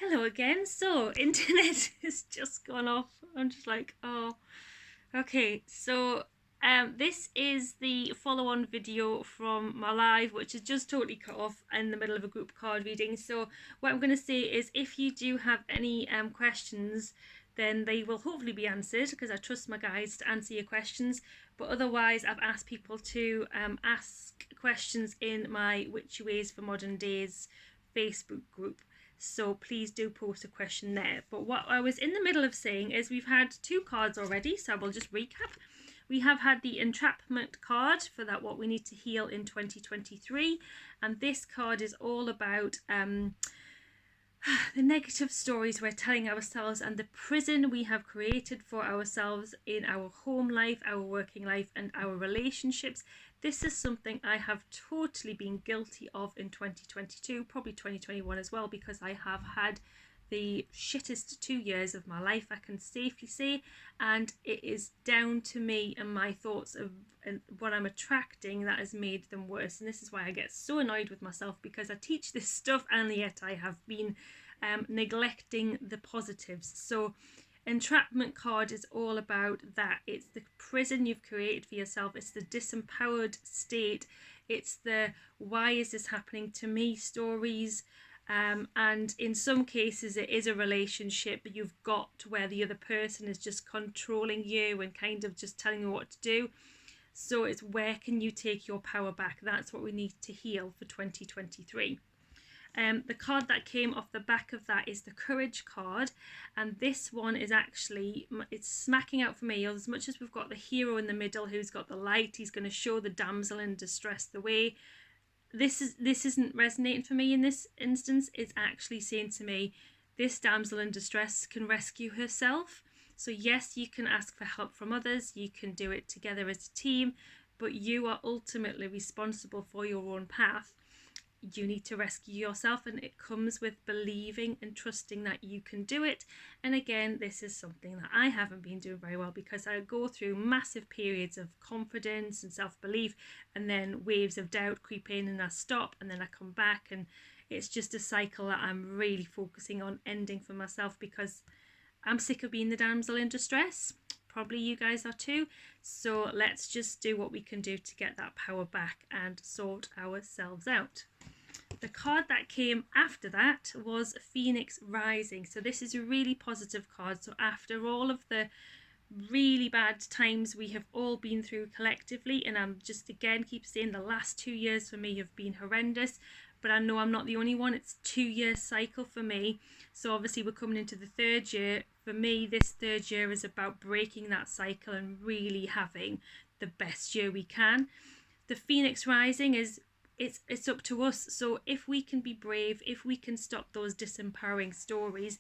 Hello again. So, internet has just gone off. I'm just like, oh, okay. This is the follow-on video from my live, which is just totally cut off in the middle of a group card reading. So, what I'm going to say is, if you do have any questions, then they will hopefully be answered because I trust my guides to answer your questions. But otherwise, I've asked people to ask questions in my Witchy Ways for Modern Days Facebook group. So please do post a question there. But what I was in the middle of saying is we've had two cards already, so I will just recap. We have had the entrapment card for that what we need to heal in 2023, and this card is all about the negative stories we're telling ourselves and the prison we have created for ourselves in our home life, our working life, and our relationships. This is something I have totally been guilty of in 2022, probably 2021 as well, because I have had the shittest 2 years of my life, I can safely say, and it is down to me and my thoughts of what I'm attracting that has made them worse. And this is why I get so annoyed with myself, because I teach this stuff and yet I have been neglecting the positives. So entrapment card is all about that. It's the prison you've created for yourself. It's the disempowered state. It's the why is this happening to me stories. And in some cases it is a relationship you've got where the other person is just controlling you and kind of just telling you what to do. So it's where can you take your power back? That's what we need to heal for 2023. The card that came off the back of that is the Courage card, and this one is actually, it's smacking out for me. As much as we've got the hero in the middle who's got the light, he's going to show the damsel in distress the way. This isn't resonating for me in this instance. It's actually saying to me, this damsel in distress can rescue herself. So yes, you can ask for help from others, you can do it together as a team, but you are ultimately responsible for your own path. You need to rescue yourself, and it comes with believing and trusting that you can do it. And again, this is something that I haven't been doing very well, because I go through massive periods of confidence and self-belief, and then waves of doubt creep in and I stop, and then I come back, and it's just a cycle that I'm really focusing on ending for myself, because I'm sick of being the damsel in distress. Probably you guys are too. So let's just do what we can do to get that power back and sort ourselves out. The card that came after that was Phoenix Rising. So this is a really positive card. So after all of the really bad times we have all been through collectively, and I'm just again keep saying the last 2 years for me have been horrendous, but I know I'm not the only one. It's 2 year cycle for me. So obviously we're coming into the third year. For me, this third year is about breaking that cycle and really having the best year we can. The Phoenix Rising is it's up to us. So if we can be brave, if we can stop those disempowering stories,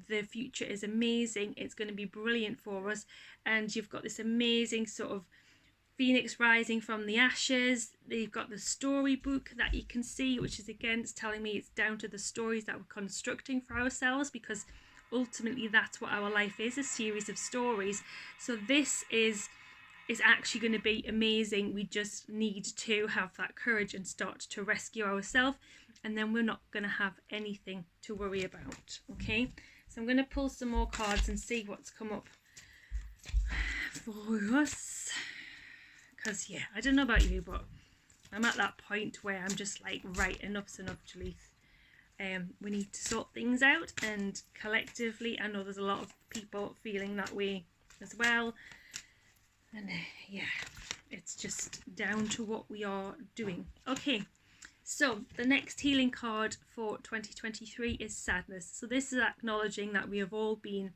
the future is amazing. It's going to be brilliant for us. And you've got this amazing sort of Phoenix rising from the ashes. They've got the storybook that you can see, which is again, it's telling me it's down to the stories that we're constructing for ourselves, because ultimately that's what our life is, a series of stories. So this is actually going to be amazing. We just need to have that courage and start to rescue ourselves, and then we're not going to have anything to worry about. Okay, so I'm going to pull some more cards and see what's come up for us, because yeah, I don't know about you, but I'm at that point where I'm just like, right, enough's enough, Jalith. We need to sort things out, and collectively I know there's a lot of people feeling that way as well. And yeah, it's just down to what we are doing. Okay, so the next healing card for 2023 is Sadness. So this is acknowledging that we have all been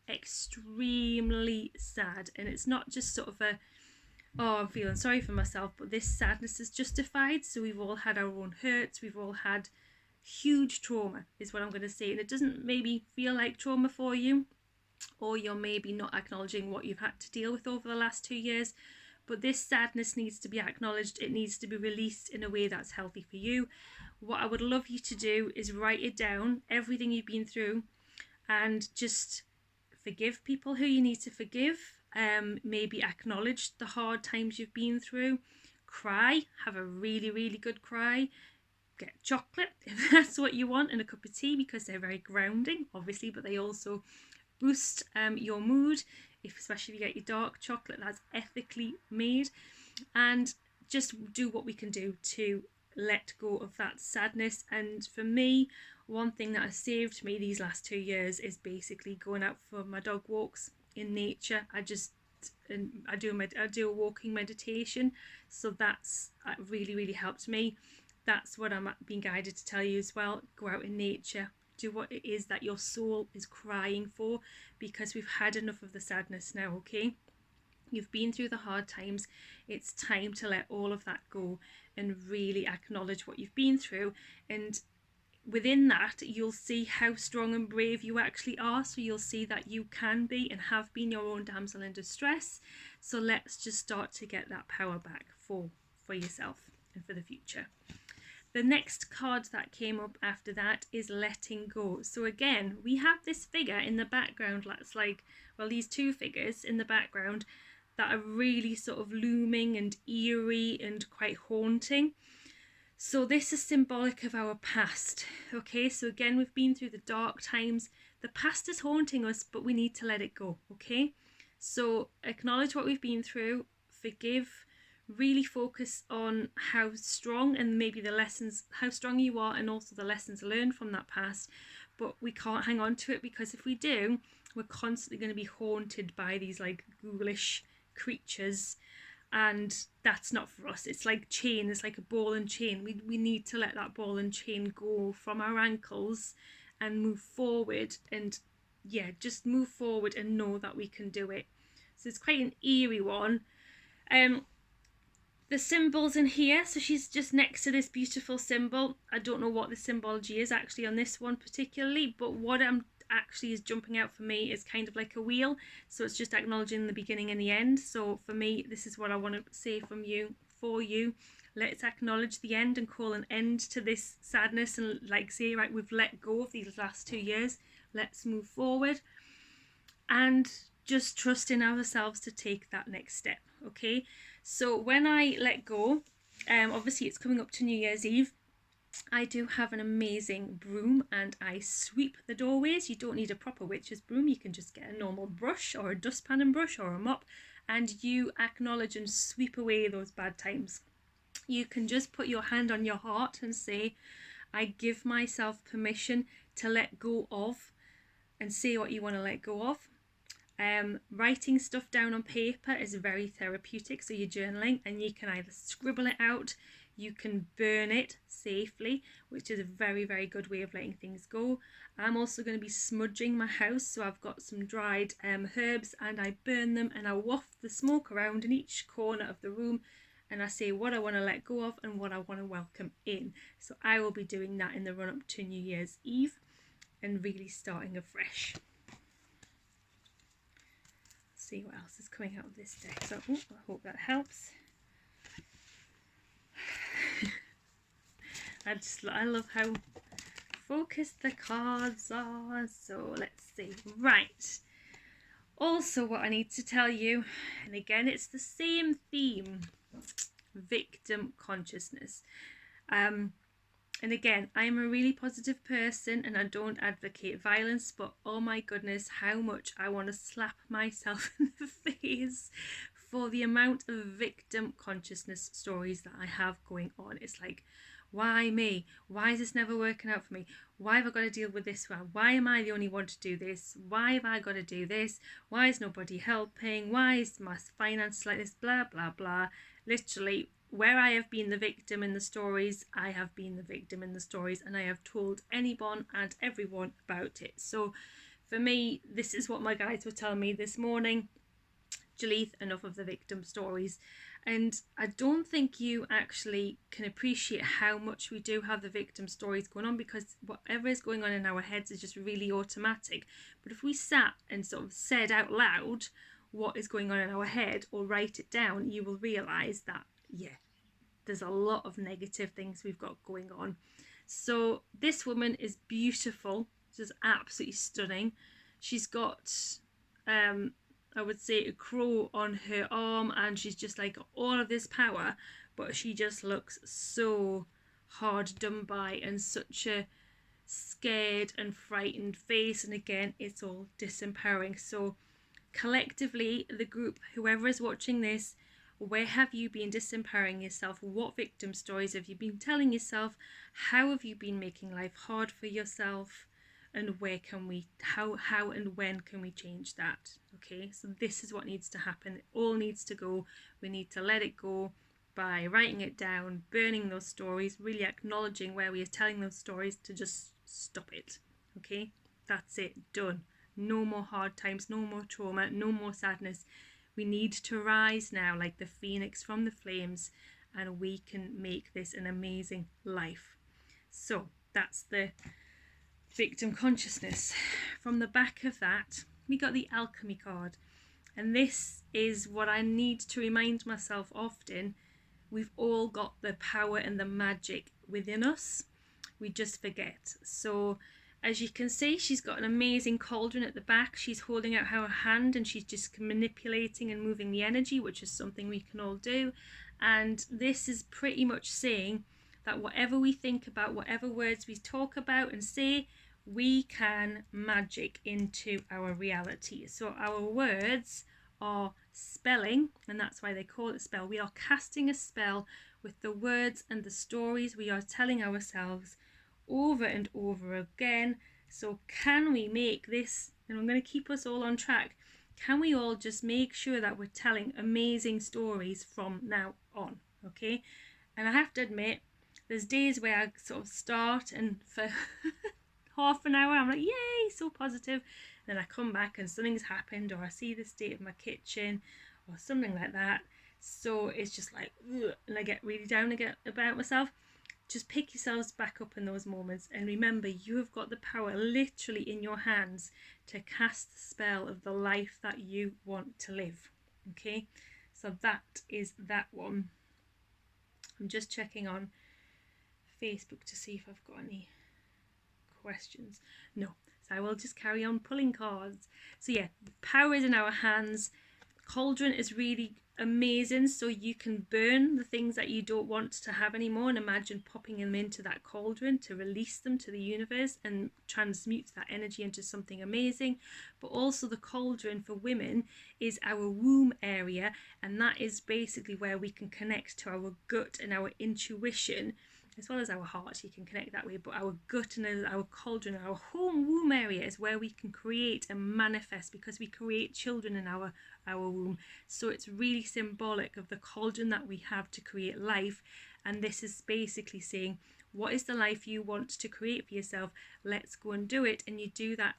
extremely sad, and it's not just sort of a, oh, I'm feeling sorry for myself, but this sadness is justified. So we've all had our own hurts, we've all had huge trauma is what I'm going to say, and it doesn't maybe feel like trauma for you, or you're maybe not acknowledging what you've had to deal with over the last 2 years, but this sadness needs to be acknowledged. It needs to be released in a way that's healthy for you. What I would love you to do is write it down, everything you've been through, and just forgive people who you need to forgive. Maybe acknowledge the hard times you've been through. Cry, have a really, really good cry. get chocolate if that's what you want, and a cup of tea, because they're very grounding, obviously, but they also boost your mood, especially if you get your dark chocolate that's ethically made. And just do what we can do to let go of that sadness. And for me, one thing that has saved me these last 2 years is basically going out for my dog walks in nature. I do a walking meditation, so that's really helped me. That's what I'm being guided to tell you as well. Go out in nature, do what it is that your soul is crying for, because we've had enough of the sadness now. Okay, you've been through the hard times. It's time to let all of that go and really acknowledge what you've been through. And within that, you'll see how strong and brave you actually are. So you'll see that you can be and have been your own damsel in distress. So let's just start to get that power back for yourself and for the future. The next card that came up after that is letting go. So again, we have this figure in the background that's like, well, these two figures in the background that are really sort of looming and eerie and quite haunting. So this is symbolic of our past. Okay, so again, we've been through the dark times. The past is haunting us, but we need to let it go. Okay, so acknowledge what we've been through, forgive, really focus on how strong and maybe the lessons, how strong you are, and also the lessons learned from that past. But we can't hang on to it, because if we do, we're constantly going to be haunted by these like ghoulish creatures, and that's not for us. It's like chain, it's like a ball and chain. We need to let that ball and chain go from our ankles and move forward, and just move forward and know that we can do it. So it's quite an eerie one. The symbols in here, so she's just next to this beautiful symbol. I don't know what the symbology is actually on this one particularly, but what actually is jumping out for me is kind of like a wheel. So it's just acknowledging the beginning and the end. So for me, this is what I want to say for you. Let's acknowledge the end and call an end to this sadness, and like say, right, we've let go of these last 2 years. Let's move forward and just trust in ourselves to take that next step. Okay, so when I let go, obviously it's coming up to New Year's Eve, I do have an amazing broom and I sweep the doorways. You don't need a proper witch's broom. You can just get a normal brush or a dustpan and brush or a mop, and you acknowledge and sweep away those bad times. You can just put your hand on your heart and say, I give myself permission to let go of, and say what you want to let go of. Writing stuff down on paper is very therapeutic, so you're journaling, and you can either scribble it out, you can burn it safely, which is a very good way of letting things go. I'm also going to be smudging my house, so I've got some dried herbs, and I burn them and I waft the smoke around in each corner of the room, and I say what I want to let go of and what I want to welcome in. So I will be doing that in the run up to New Year's Eve and really starting afresh. See what else is coming out of this deck. So I hope that helps. I love how focused the cards are. So let's see. Right. Also, what I need to tell you, and again, it's the same theme: victim consciousness. And again, I'm a really positive person and I don't advocate violence, but oh my goodness, how much I want to slap myself in the face for the amount of victim consciousness stories that I have going on. It's like, why me? Why is this never working out for me? Why have I got to deal with this? Why am I the only one to do this? Why have I got to do this? Why is nobody helping? Why is my finance like this? Blah, blah, blah. Literally, where I have been the victim in the stories, I have been the victim in the stories, and I have told anyone and everyone about it. So for me, this is what my guides were telling me this morning. Jalith, enough of the victim stories. And I don't think you actually can appreciate how much we do have the victim stories going on, because whatever is going on in our heads is just really automatic. But if we sat and sort of said out loud what is going on in our head, or write it down, you will realise that, there's a lot of negative things we've got going on. So this woman is beautiful. She's absolutely stunning. She's got, I would say, a crow on her arm, and she's just like all of this power, but she just looks so hard done by and such a scared and frightened face. And again, it's all disempowering. So collectively, the group, whoever is watching this, where have you been disempowering yourself? What victim stories have you been telling yourself? How have you been making life hard for yourself? And where can we, how and when can we change that? Okay, so this is what needs to happen. It all needs to go. We need to let it go by writing it down, burning those stories, really acknowledging where we are telling those stories to just stop it. Okay, that's it, done. No more hard times, no more trauma, no more sadness. We need to rise now like the phoenix from the flames, and we can make this an amazing life. So that's the victim consciousness. From the back of that, we got the alchemy card. And this is what I need to remind myself often. We've all got the power and the magic within us. We just forget. So as you can see, she's got an amazing cauldron at the back. She's holding out her hand and she's just manipulating and moving the energy, which is something we can all do. And this is pretty much saying that whatever we think about, whatever words we talk about and say, we can magic into our reality. So our words are spelling, and that's why they call it a spell. We are casting a spell with the words and the stories we are telling ourselves over and over again. So can we make this, and I'm going to keep us all on track, can we all just make sure that we're telling amazing stories from now on? Okay, and I have to admit, there's days where I sort of start and for half an hour I'm like, yay, so positive. Then I come back and something's happened, or I see the state of my kitchen or something like that. So it's just like, ugh, and I get really down again about myself. Just pick yourselves back up in those moments and remember, you have got the power literally in your hands to cast the spell of the life that you want to live. Okay, so that is that one. I'm just checking on Facebook to see if I've got any questions. No, so I will just carry on pulling cards. So yeah, power is in our hands. Cauldron is really amazing, so you can burn the things that you don't want to have anymore and imagine popping them into that cauldron to release them to the universe and transmute that energy into something amazing. But also the cauldron for women is our womb area, and that is basically where we can connect to our gut and our intuition, as well as our heart. You can connect that way, but our gut and our cauldron, our home womb area, is where we can create and manifest, because we create children in our womb. So it's really symbolic of the cauldron that we have to create life. And this is basically saying, what is the life you want to create for yourself? Let's go and do it. And you do that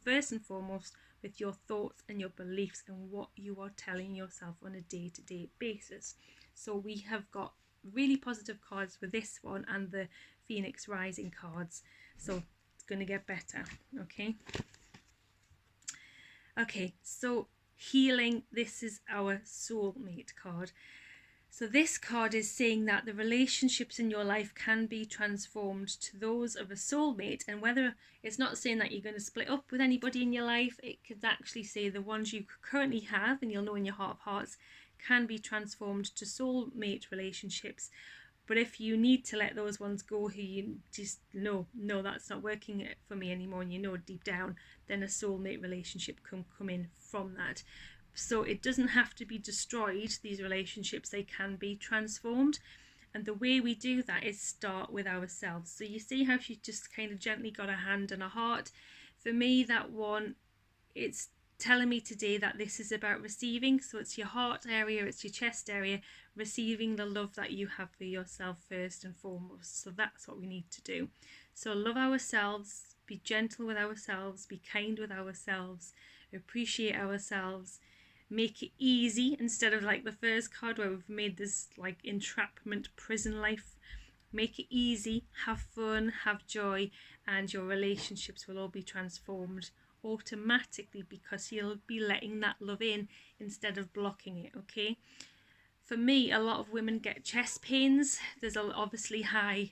first and foremost with your thoughts and your beliefs and what you are telling yourself on a day-to-day basis. So we have got really positive cards with this one and the Phoenix Rising cards, so it's going to get better. Okay, so healing, this is our soulmate card. So this card is saying that the relationships in your life can be transformed to those of a soulmate, and whether it's not saying that you're going to split up with anybody in your life, it could actually say the ones you currently have, and you'll know in your heart of hearts, can be transformed to soulmate relationships. But if you need to let those ones go who you just know, no, that's not working for me anymore, and you know deep down, then a soulmate relationship can come in from that. So it doesn't have to be destroyed, these relationships, they can be transformed. And the way we do that is start with ourselves. So you see how she just kind of gently got a hand and a heart. For me, that one, it's telling me today that this is about receiving. So it's your heart area, it's your chest area, receiving the love that you have for yourself first and foremost. So that's what we need to do. So love ourselves, be gentle with ourselves, be kind with ourselves, appreciate ourselves, make it easy instead of like the first card where we've made this like entrapment prison life. Make it easy, have fun, have joy, and your relationships will all be transformed automatically because you'll be letting that love in instead of blocking it. Okay, for me, a lot of women get chest pains. There's obviously high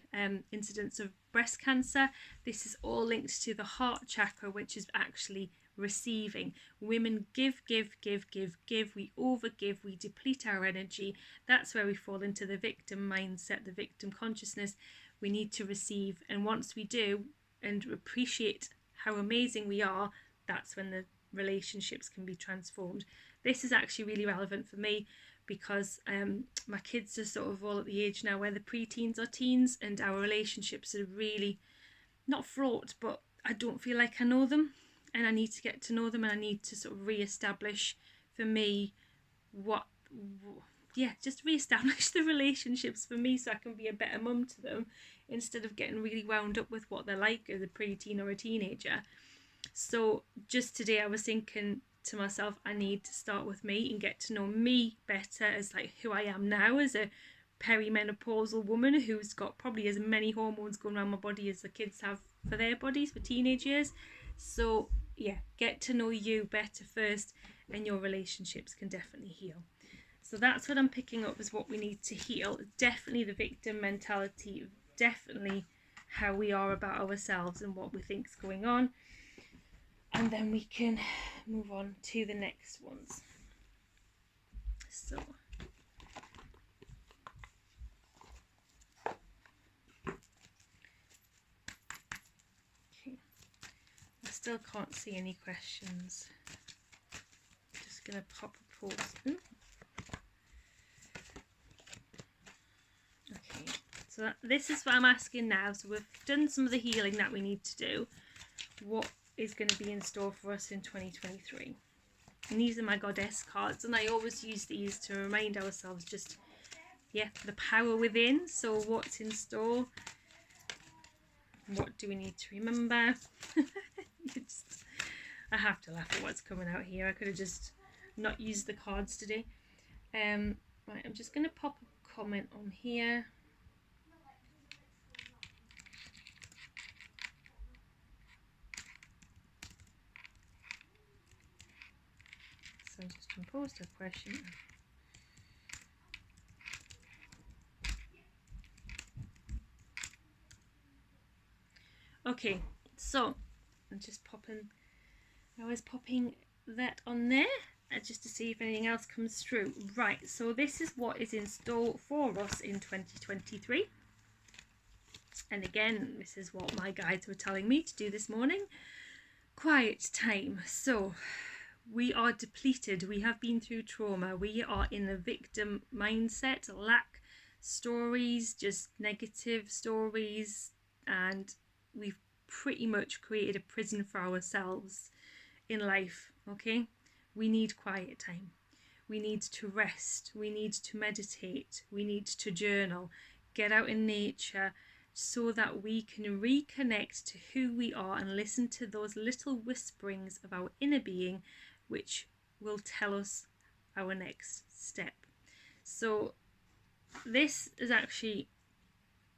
incidence of breast cancer. This is all linked to the heart chakra, which is actually receiving. Women give. We overgive, we deplete our energy. That's where we fall into the victim mindset, the victim consciousness. we need to receive. And once we do and appreciate how amazing we are, that's when the relationships can be transformed. This is actually really relevant for me because my kids are sort of all at the age now where the pre-teens or teens, and our relationships are really not fraught, but I don't feel like I know them, and I need to get to know them, and I need to sort of re-establish for me just re-establish the relationships for me so I can be a better mum to them instead of getting really wound up with what they're like as a pre-teen or a teenager. So just today I was thinking to myself, I need to start with me and get to know me better as like who I am now as a perimenopausal woman who's got probably as many hormones going around my body as the kids have for their bodies for teenage years. So yeah, get to know you better first and your relationships can definitely heal. So that's what I'm picking up as what we need to heal. Definitely the victim mentality, definitely how we are about ourselves and what we think is going on. And then we can move on to the next ones. So okay, I still can't see any questions. Just gonna pop a pause. Okay, so this is what I'm asking now. So we've done some of the healing that we need to do. What is going to be in store for us in 2023? And these are my goddess cards, and I always use these to remind ourselves just, the power within. So what's in store? What do we need to remember? I have to laugh at what's coming out here. I could have just not used the cards today. Right, I'm just going to pop a comment on here. So I'm just going to post a question. Okay, so I'm just popping, I was popping that on there just to see if anything else comes through. Right, so this is what is in store for us in 2023. And again, this is what my guides were telling me to do this morning. Quiet time. So we are depleted. We have been through trauma. We are in the victim mindset, lack stories, just negative stories, and we've pretty much created a prison for ourselves in life. Okay, we need quiet time. We need to rest. We need to meditate. We need to journal, get out in nature, so that we can reconnect to who we are and listen to those little whisperings of our inner being, which will tell us our next step. So this is actually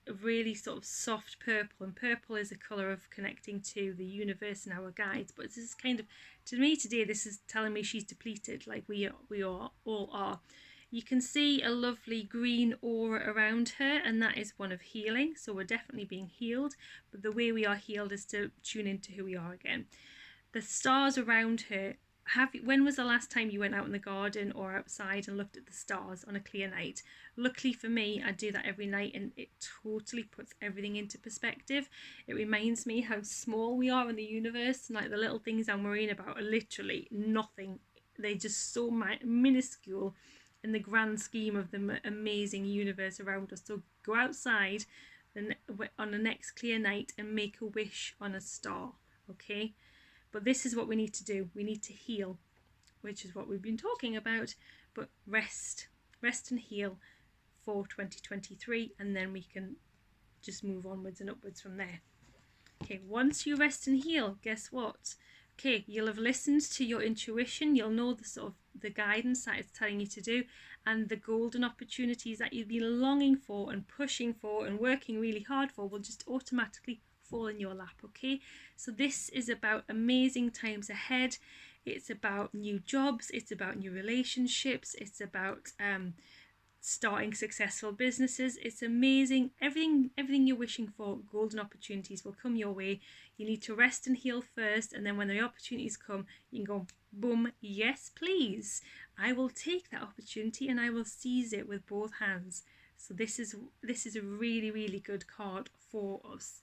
a really sort of soft purple, and purple is a colour of connecting to the universe and our guides, but this is kind of, to me today, this is telling me she's depleted, like we all are. You can see a lovely green aura around her, and that is one of healing. So we're definitely being healed, but the way we are healed is to tune into who we are again. The stars around her, when was the last time you went out in the garden or outside and looked at the stars on a clear night? Luckily for me, I do that every night, and it totally puts everything into perspective. It reminds me how small we are in the universe, and like the little things I'm worrying about are literally nothing. They're just so minuscule in the grand scheme of the amazing universe around us. So go outside on the next clear night and make a wish on a star, okay? But this is what we need to do. We need to heal, which is what we've been talking about, but rest and heal for 2023, and then we can just move onwards and upwards from there. Okay, once you rest and heal, guess what? Okay, you'll have listened to your intuition, you'll know the sort of the guidance that it's telling you to do, and the golden opportunities that you've been longing for and pushing for and working really hard for will just automatically fall in your lap. Okay, so this is about amazing times ahead. It's about new jobs, it's about new relationships, it's about starting successful businesses. It's amazing. Everything you're wishing for, golden opportunities will come your way. You need to rest and heal first, and then when the opportunities come, you can go boom, yes please, I will take that opportunity and I will seize it with both hands. So this is a really, really good card for us.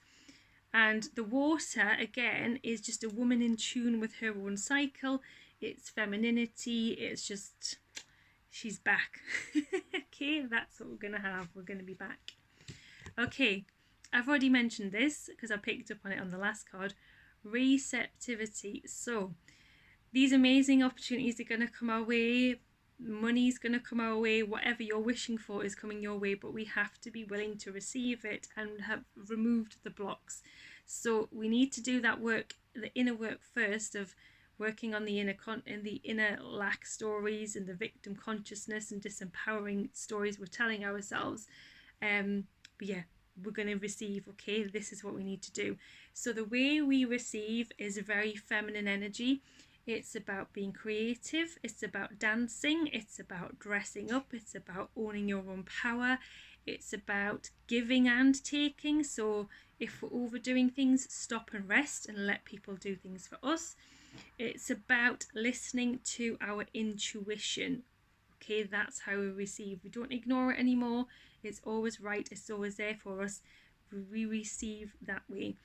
And the water, again, is just a woman in tune with her own cycle. It's femininity. It's just, she's back. Okay, that's what we're going to have. We're going to be back. Okay, I've already mentioned this because I picked up on it on the last card. Receptivity. So these amazing opportunities are going to come our way. Money's going to come our way. Whatever you're wishing for is coming your way, but we have to be willing to receive it and have removed the blocks. So we need to do that work, the inner work first, of working on the inner lack stories and the victim consciousness and disempowering stories we're telling ourselves. But yeah, we're going to receive. Okay, this is what we need to do. So the way we receive is a very feminine energy. It's about being creative, it's about dancing, it's about dressing up, it's about owning your own power, it's about giving and taking. So if we're overdoing things, stop and rest and let people do things for us. It's about listening to our intuition. Okay, that's how we receive. We don't ignore it anymore. It's always right, it's always there for us. We receive that way.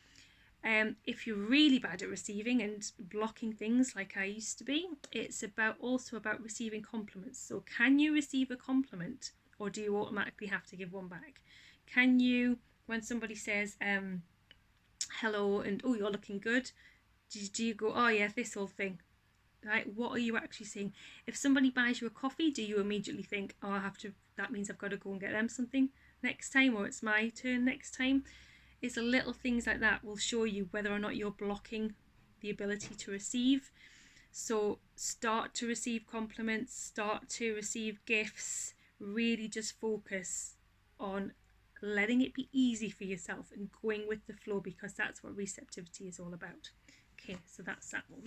If you're really bad at receiving and blocking things like I used to be, it's also about receiving compliments. So can you receive a compliment, or do you automatically have to give one back? Can you, when somebody says hello and oh, you're looking good, do you go, oh yeah, this whole thing? Right, what are you actually saying? If somebody buys you a coffee, do you immediately think, oh, that means I've got to go and get them something next time, or it's my turn next time? It's the little things like that will show you whether or not you're blocking the ability to receive. So start to receive compliments, start to receive gifts, really just focus on letting it be easy for yourself and going with the flow, because that's what receptivity is all about. Okay, so that's that one.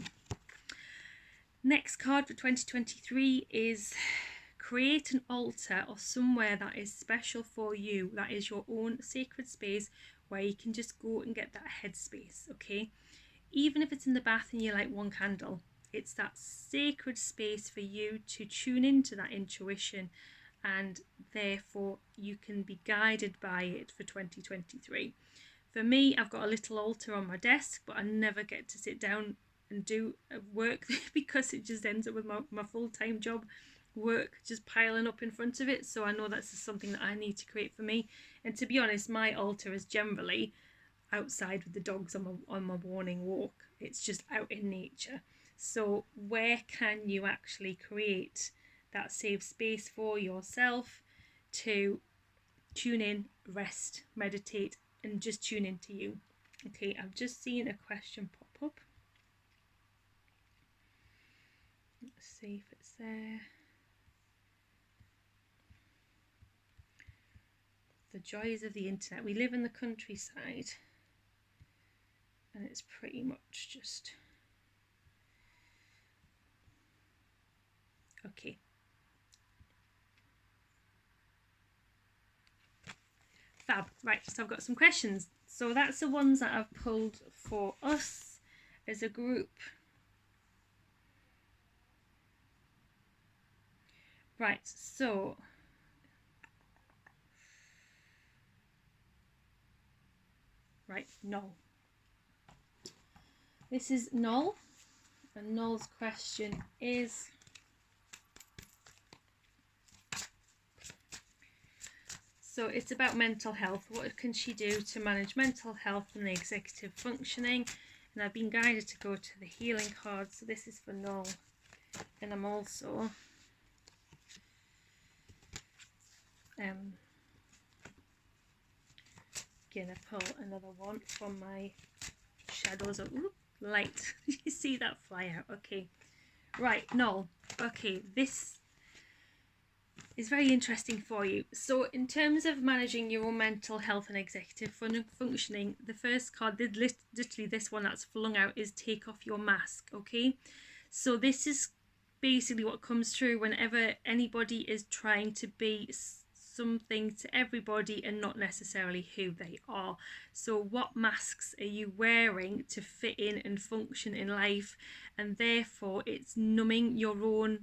Next card for 2023 is create an altar or somewhere that is special for you, that is your own sacred space where you can just go and get that headspace. Okay, even if it's in the bath and you light one candle, it's that sacred space for you to tune into that intuition, and therefore you can be guided by it for 2023. For me, I've got a little altar on my desk, but I never get to sit down and do work because it just ends up with my full-time job work just piling up in front of it. So I know that's something that I need to create for me. And to be honest, my altar is generally outside with the dogs on my morning walk. It's just out in nature. So where can you actually create that safe space for yourself to tune in, rest, meditate, and just tune into you? Okay, I've just seen a question pop up. Let's see if it's there. The joys of the internet. We live in the countryside, and it's pretty much just okay. Fab. Right, so I've got some questions. So that's the ones that I've pulled for us as a group. Right, so Null. This is Null, and Null's question is, so it's about mental health. What can she do to manage mental health and the executive functioning? And I've been guided to go to the healing card, so this is for Null. And I'm also gonna pull another one from my shadows of light. You see that fly out? Okay, right, Null. Okay, this is very interesting for you. So in terms of managing your own mental health and executive functioning, the first card, literally this one that's flung out, is take off your mask. Okay, so this is basically what comes through whenever anybody is trying to be something to everybody and not necessarily who they are. So what masks are you wearing to fit in and function in life? And therefore it's numbing your own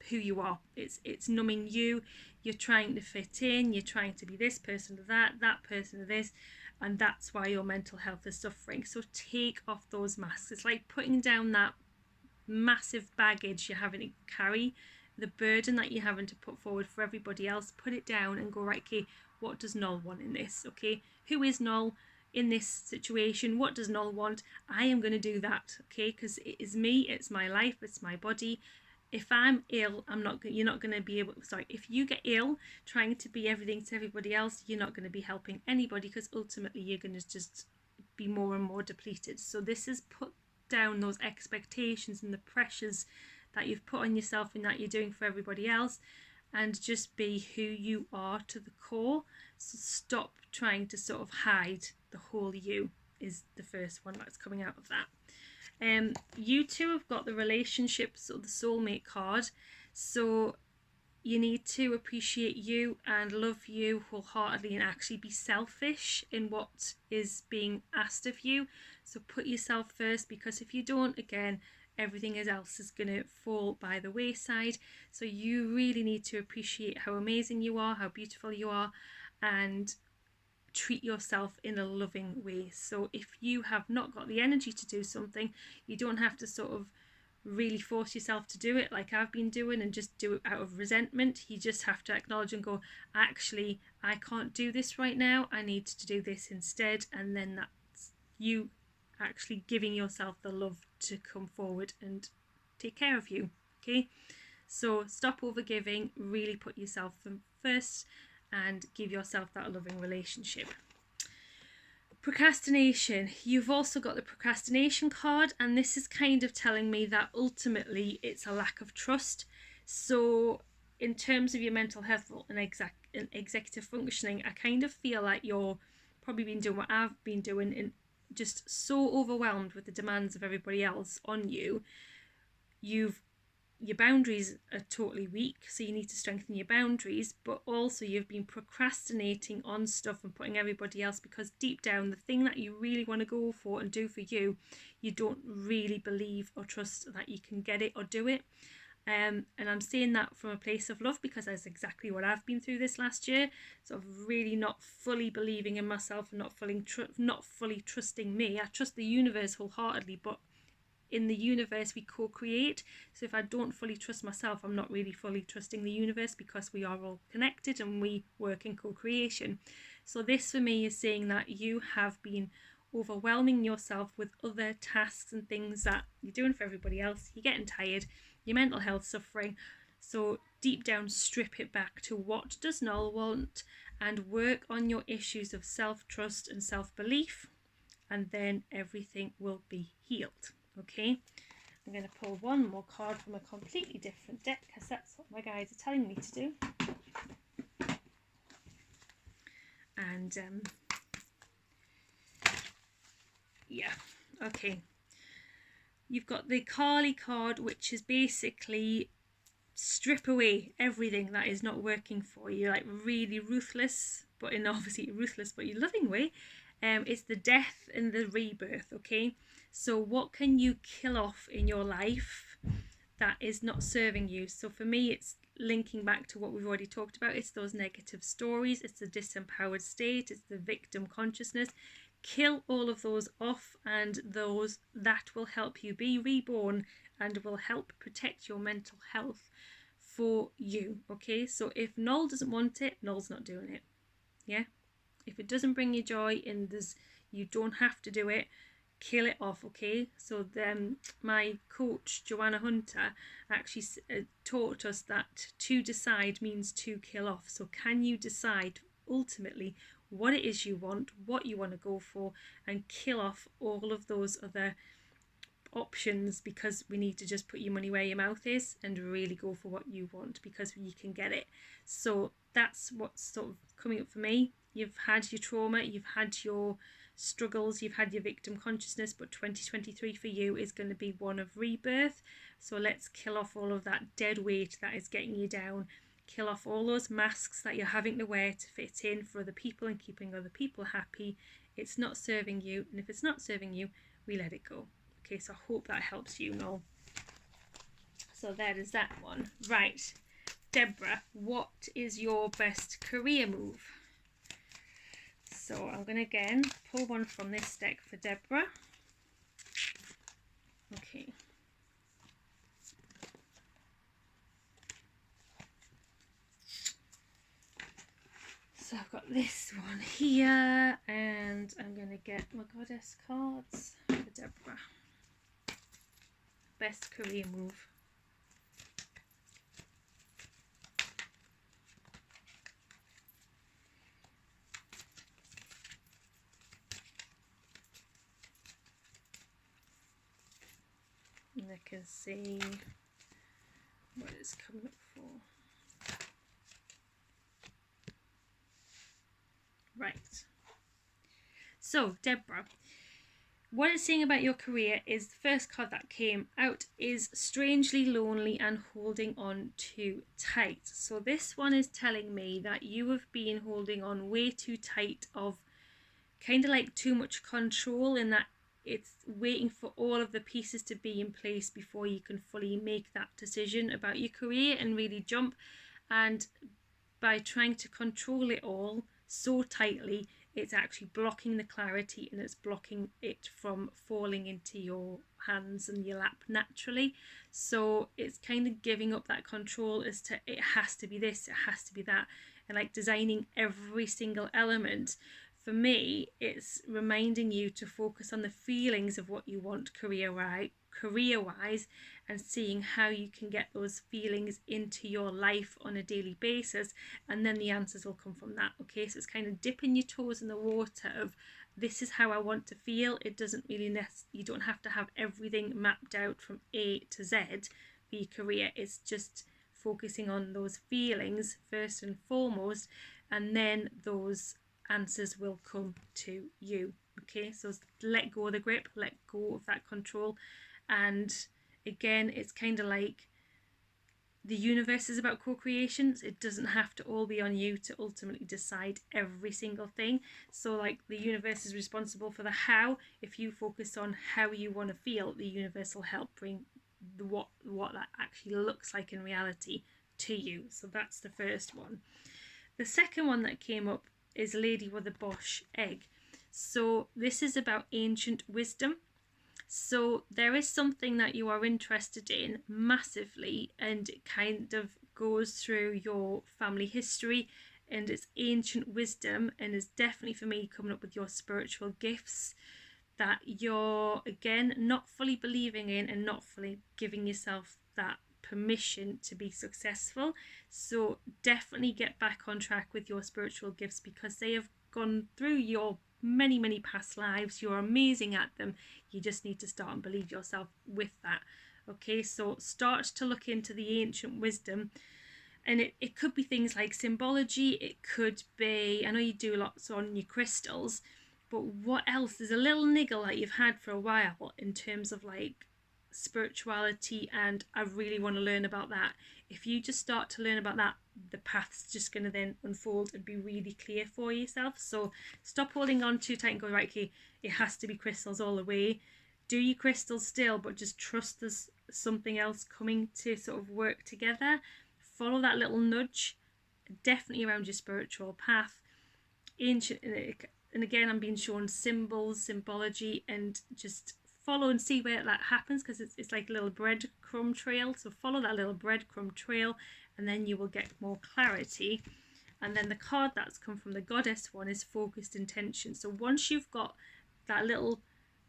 who you are. It's numbing you. You're trying to fit in, you're trying to be this person to that person to this, and that's why your mental health is suffering. So take off those masks. It's like putting down that massive baggage you're having to carry, the burden that you're having to put forward for everybody else. Put it down and go, right, okay, what does Noel want in this? Okay, who is Noel in this situation? What does Noel want? I am going to do that, okay, because it is me, it's my life, it's my body. If I'm ill, you're not going to be able, sorry, if you get ill trying to be everything to everybody else, you're not going to be helping anybody, because ultimately you're going to just be more and more depleted. So this is put down those expectations and the pressures that you've put on yourself and that you're doing for everybody else, and just be who you are to the core. So stop trying to sort of hide the whole you, is the first one that's coming out of that. You two have got the relationships or the soulmate card, so you need to appreciate you and love you wholeheartedly and actually be selfish in what is being asked of you. So put yourself first, because if you don't, again, everything else is going to fall by the wayside. So you really need to appreciate how amazing you are, how beautiful you are, and treat yourself in a loving way. So if you have not got the energy to do something, you don't have to sort of really force yourself to do it like I've been doing and just do it out of resentment. You just have to acknowledge and go, actually, I can't do this right now, I need to do this instead. And then that's you actually giving yourself the love to come forward and take care of you. Okay, so stop overgiving, really put yourself first and give yourself that loving relationship. Procrastination. You've also got the procrastination card, and this is kind of telling me that ultimately it's a lack of trust. So in terms of your mental health and executive functioning, I kind of feel like you're probably been doing what I've been doing, and just so overwhelmed with the demands of everybody else on you. Your boundaries are totally weak, so you need to strengthen your boundaries, but also you've been procrastinating on stuff and putting everybody else, because deep down, the thing that you really want to go for and do for you, you don't really believe or trust that you can get it or do it. And I'm saying that from a place of love, because that's exactly what I've been through this last year. So of really not fully believing in myself and not fully trusting me. I trust the universe wholeheartedly, but in the universe we co-create. So if I don't fully trust myself, I'm not really fully trusting the universe, because we are all connected and we work in co-creation. So this for me is saying that you have been overwhelming yourself with other tasks and things that you're doing for everybody else. You're getting tired, your mental health suffering. So deep down, strip it back to what does Noel want, and work on your issues of self-trust and self-belief, and then everything will be healed. Okay, I'm going to pull one more card from a completely different deck, because that's what my guides are telling me to do. And yeah, okay. You've got the Kali card, which is basically strip away everything that is not working for you, like really ruthless, but in obviously ruthless but your loving way. It's the death and the rebirth. Okay, so what can you kill off in your life that is not serving you? So for me, it's linking back to what we've already talked about. It's those negative stories, it's the disempowered state, it's the victim consciousness. Kill all of those off, and those that will help you be reborn and will help protect your mental health for you. Okay, so if Noel doesn't want it, Noel's not doing it. Yeah, if it doesn't bring you joy and you don't have to do it, kill it off. Okay, so then my coach Joanna Hunter actually taught us that to decide means to kill off. So can you decide ultimately what it is you want, what you want to go for, and kill off all of those other options, because we need to just put your money where your mouth is and really go for what you want, because you can get it. So that's what's sort of coming up for me. You've had your trauma, you've had your struggles, you've had your victim consciousness, but 2023 for you is going to be one of rebirth. So let's kill off all of that dead weight that is getting you down. Kill off all those masks that you're having to wear to fit in for other people and keeping other people happy. It's not serving you, and if it's not serving you, we let it go. Okay, so I hope that helps you, Noel. So that is that one. Right, Deborah, what is your best career move? So I'm going to again pull one from this deck for Deborah. Okay. So I've got this one here, and I'm going to get my goddess cards for Deborah. Best career move. And I can see what it's coming up for. Right. So, Deborah, what it's saying about your career is the first card that came out is strangely lonely and holding on too tight. So this one is telling me that you have been holding on way too tight of kind of like too much control, in that it's waiting for all of the pieces to be in place before you can fully make that decision about your career and really jump. And by trying to control it all so tightly, it's actually blocking the clarity, and it's blocking it from falling into your hands and your lap naturally. So it's kind of giving up that control as to it has to be this, it has to be that, and like designing every single element. For me, it's reminding you to focus on the feelings of what you want career-wise, and seeing how you can get those feelings into your life on a daily basis, and then the answers will come from that. Okay, so it's kind of dipping your toes in the water of, this is how I want to feel. It doesn't really you don't have to have everything mapped out from A to Z for your career. It's just focusing on those feelings first and foremost, and then those answers will come to you. Okay, so let go of the grip, let go of that control. And again, it's kind of like the universe is about co-creations. It doesn't have to all be on you to ultimately decide every single thing. So like the universe is responsible for the how. If you focus on how you want to feel, the universe will help bring what that actually looks like in reality to you. So that's the first one. The second one that came up is Lady with a Bosch egg. So this is about ancient wisdom. So there is something that you are interested in massively, and it kind of goes through your family history, and it's ancient wisdom, and is definitely for me coming up with your spiritual gifts that you're again not fully believing in, and not fully giving yourself that permission to be successful. So definitely get back on track with your spiritual gifts, because they have gone through your many past lives. You're amazing at them. You just need to start and believe yourself with that. Okay, so start to look into the ancient wisdom, and it could be things like symbology. It could be, I know you do lots on your crystals, but what else? There's a little niggle that you've had for a while in terms of like spirituality, and I really want to learn about that. If you just start to learn about that, the path's just going to then unfold and be really clear for yourself. So stop holding on too tight and go, right, okay, it has to be crystals all the way. Do your crystals still, but just trust there's something else coming to sort of work together. Follow that little nudge, definitely around your spiritual path. Ancient, and again, I'm being shown symbols, symbology, and just follow and see where that happens, because it's like a little breadcrumb trail. So follow that little breadcrumb trail, and then you will get more clarity. And then the card that's come from the goddess one is focused intention. So once you've got that little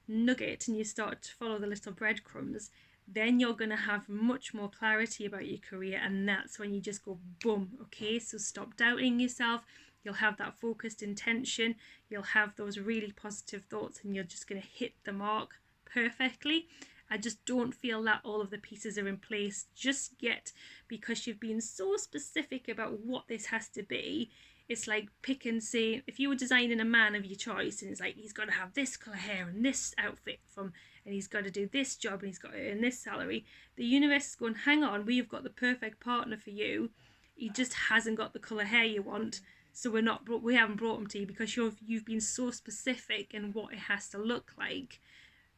nugget and you start to follow the little breadcrumbs, then you're going to have much more clarity about your career, and that's when you just go boom. Okay, so stop doubting yourself. You'll have that focused intention, you'll have those really positive thoughts, and you're just going to hit the mark perfectly. I just don't feel that all of the pieces are in place just yet, because you've been so specific about what this has to be. It's like pick and say, if you were designing a man of your choice, and it's like he's got to have this colour hair and this outfit and he's got to do this job and he's got to earn this salary, the universe is going, hang on, we've got the perfect partner for you. He just hasn't got the colour hair you want, so we haven't brought him to you, because you've been so specific in what it has to look like.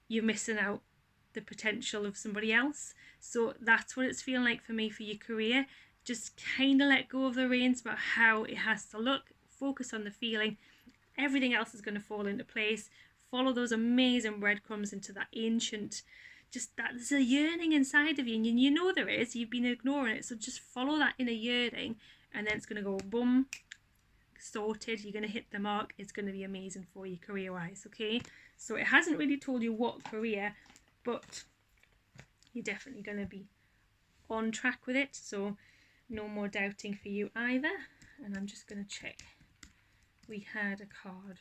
You're missing out the potential of somebody else. So that's what it's feeling like for me for your career. Just kind of let go of the reins about how it has to look, focus on the feeling. Everything else is going to fall into place. Follow those amazing breadcrumbs into that ancient, just that there's a yearning inside of you, and you know there is, you've been ignoring it, so just follow that inner yearning, and then it's going to go boom, sorted, you're going to hit the mark, it's going to be amazing for you career wise. Okay, so it hasn't really told you what career, but you're definitely going to be on track with it, so no more doubting for you either. And I'm just going to check, we had a card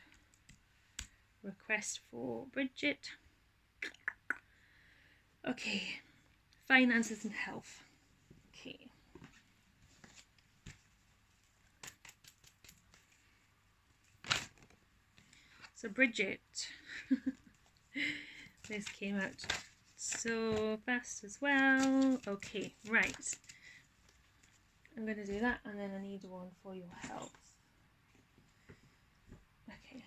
request for Bridget. Okay, finances and health. Okay. So Bridget, this came out so fast as well. Okay, right. I'm going to do that, and then I need one for your health. Okay.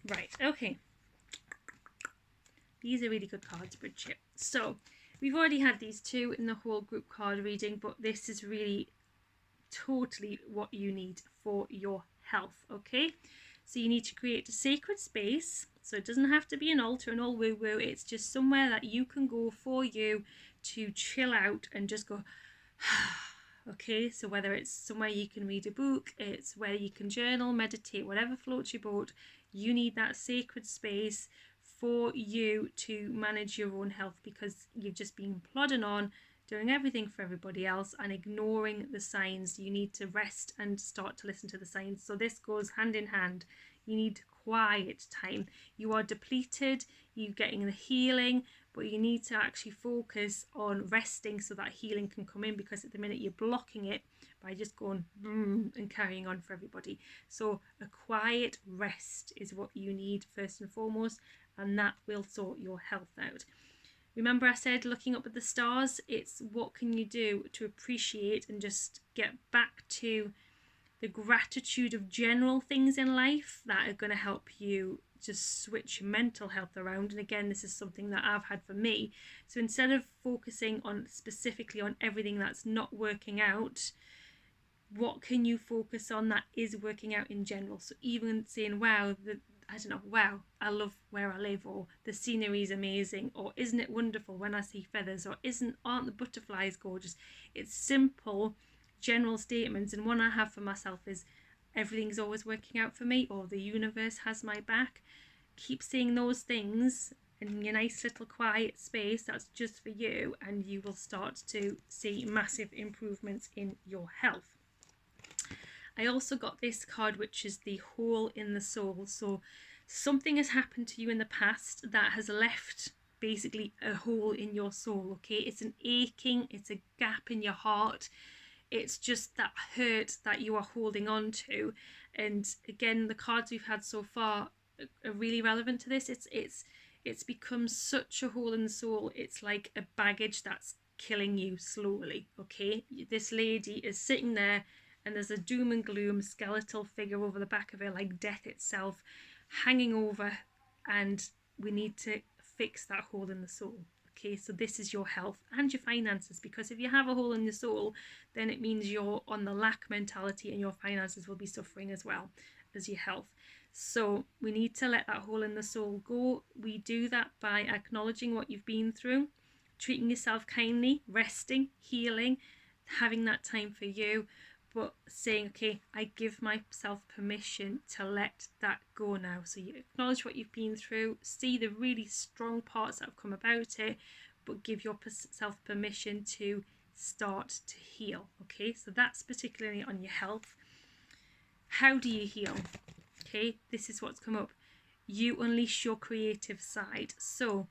Right, okay. These are really good cards, Bridget. So we've already had these two in the whole group card reading, but this is really totally what you need for your health. Okay, so you need to create a sacred space, so it doesn't have to be an altar and all woo woo, it's just somewhere that you can go for you to chill out and just go okay, so whether it's somewhere you can read a book, it's where you can journal, meditate, whatever floats your boat, you need that sacred space for you to manage your own health, because you've just been plodding on doing everything for everybody else and ignoring the signs. You need to rest and start to listen to the signs. So this goes hand in hand. You need quiet time. You are depleted, you're getting the healing, but you need to actually focus on resting so that healing can come in, because at the minute you're blocking it by just going boom and carrying on for everybody. So a quiet rest is what you need first and foremost, and that will sort your health out. Remember I said looking up at the stars, it's what can you do to appreciate and just get back to the gratitude of general things in life that are going to help you just switch your mental health around. And again, this is something that I've had for me. So instead of focusing on specifically on everything that's not working out, what can you focus on that is working out in general? So even saying, wow, wow, I love where I live, or the scenery is amazing, or isn't it wonderful when I see feathers, or aren't the butterflies gorgeous? It's simple general statements, and one I have for myself is everything's always working out for me, or the universe has my back. Keep saying those things in your nice little quiet space that's just for you, and you will start to see massive improvements in your health. I also got this card, which is the hole in the soul. So something has happened to you in the past that has left basically a hole in your soul. Okay, it's an aching, it's a gap in your heart, it's just that hurt that you are holding on to. And again, the cards we've had so far are really relevant to this. It's become such a hole in the soul. It's like a baggage that's killing you slowly. Okay, this lady is sitting there, and there's a doom and gloom skeletal figure over the back of her, like death itself, hanging over, and we need to fix that hole in the soul. Okay, so this is your health and your finances, because if you have a hole in your soul, then it means you're on the lack mentality, and your finances will be suffering as well as your health. So we need to let that hole in the soul go. We do that by acknowledging what you've been through, treating yourself kindly, resting, healing, having that time for you, but saying, okay, I give myself permission to let that go now. So you acknowledge what you've been through, see the really strong parts that have come about it, but give yourself permission to start to heal. Okay, so that's particularly on your health. How do you heal? Okay, this is what's come up. You unleash your creative side. So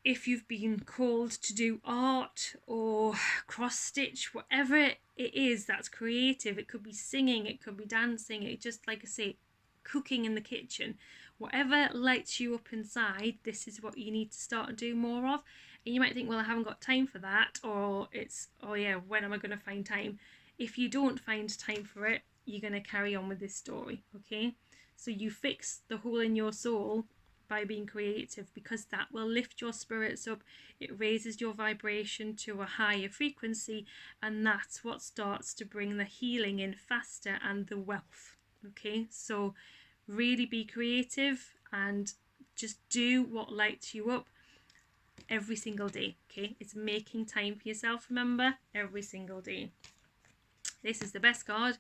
if you've been called to do art or cross stitch, whatever it is that's creative, it could be singing, it could be dancing, it just, like I say, cooking in the kitchen, whatever lights you up inside, this is what you need to start to do more of. And you might think, well, I haven't got time for that, or it's, oh yeah, when am I going to find time? If you don't find time for it, you're going to carry on with this story, okay? So you fix the hole in your soul by being creative, because that will lift your spirits up. It raises your vibration to a higher frequency, and that's what starts to bring the healing in faster and the wealth, okay? So really be creative and just do what lights you up every single day, okay? It's making time for yourself, remember, every single day. This is the best card,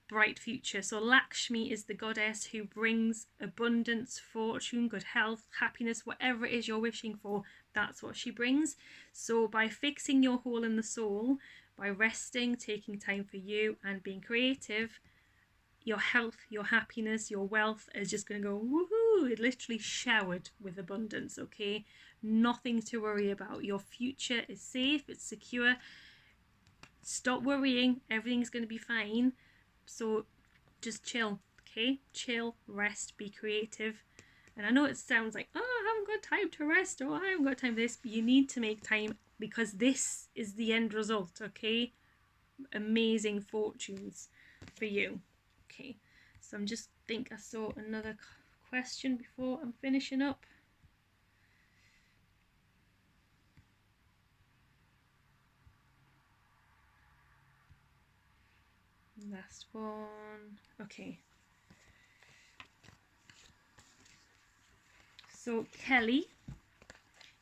bright future. So Lakshmi is the goddess who brings abundance, fortune, good health, happiness, whatever it is you're wishing for, that's what she brings. So by fixing your hole in the soul, by resting, taking time for you and being creative, your health, your happiness, your wealth is just going to go woohoo. It literally showered with abundance, okay? Nothing to worry about. Your future is safe, it's secure. Stop worrying, everything's going to be fine. So just chill, okay? Chill, rest, be creative. And I know it sounds like, oh, I haven't got time to rest, or I haven't got time for this, but you need to make time, because this is the end result, okay? Amazing fortunes for you. Okay, so I'm just think I saw another question before I'm finishing up. Last one. Okay. So Kelly,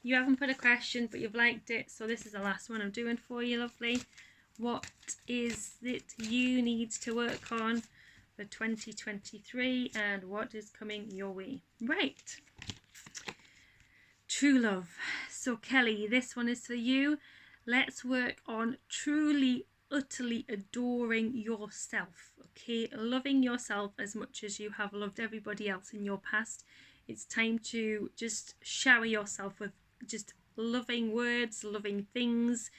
you haven't put a question, but you've liked it, so this is the last one I'm doing for you, lovely. What is it you need to work on for 2023, and what is coming your way? Right. True love. So Kelly, this one is for you. Let's work on truly, utterly adoring yourself, okay? Loving yourself as much as you have loved everybody else in your past. It's time to just shower yourself with just loving words, loving things,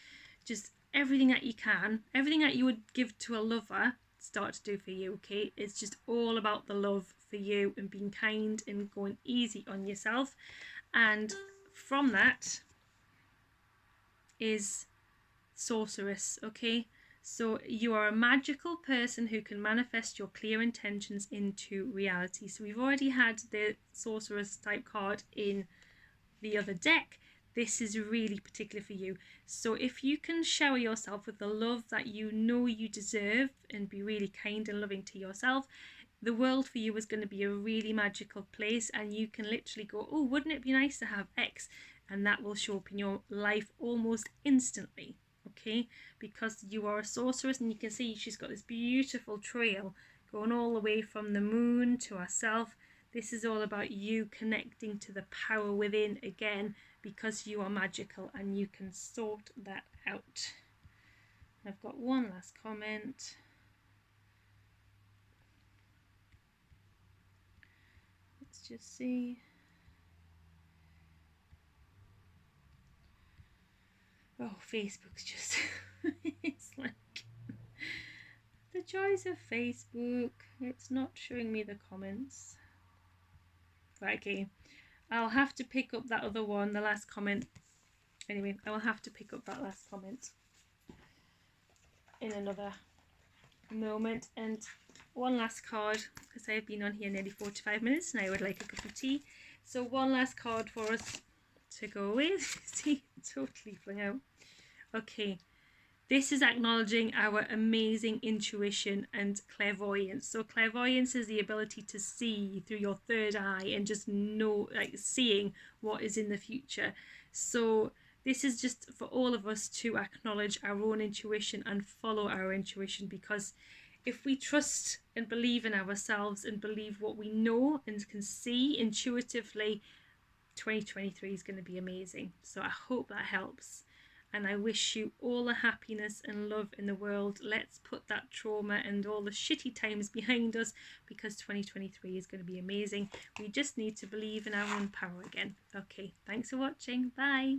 just everything that you can, everything that you would give to a lover, start to do for you, okay? It's just all about the love for you and being kind and going easy on yourself. And from that is sorceress, okay? So you are a magical person who can manifest your clear intentions into reality. So we've already had the sorceress type card in the other deck. This is really particular for you. So if you can shower yourself with the love that you know you deserve and be really kind and loving to yourself, the world for you is going to be a really magical place, and you can literally go, oh, wouldn't it be nice to have X? And that will show up in your life almost instantly, okay? Because you are a sorceress, and you can see she's got this beautiful trail going all the way from the moon to herself. This is all about you connecting to the power within again, because you are magical and you can sort that out. I've got one last comment. Let's just see. Oh, Facebook's just, it's like the joys of Facebook. It's not showing me the comments. Right, okay. I'll have to pick up that other one, the last comment. Anyway, I will have to pick up that last comment in another moment. And one last card, because I've been on here nearly 45 minutes and I would like a cup of tea. So one last card for us to go with. See, totally flying out. Okay, this is acknowledging our amazing intuition and clairvoyance. So clairvoyance is the ability to see through your third eye and just know, like seeing what is in the future. So this is just for all of us to acknowledge our own intuition and follow our intuition, because if we trust and believe in ourselves and believe what we know and can see intuitively, 2023 is going to be amazing. So I hope that helps. And I wish you all the happiness and love in the world. Let's put that trauma and all the shitty times behind us, because 2023 is going to be amazing. We just need to believe in our own power again. Okay, thanks for watching. Bye.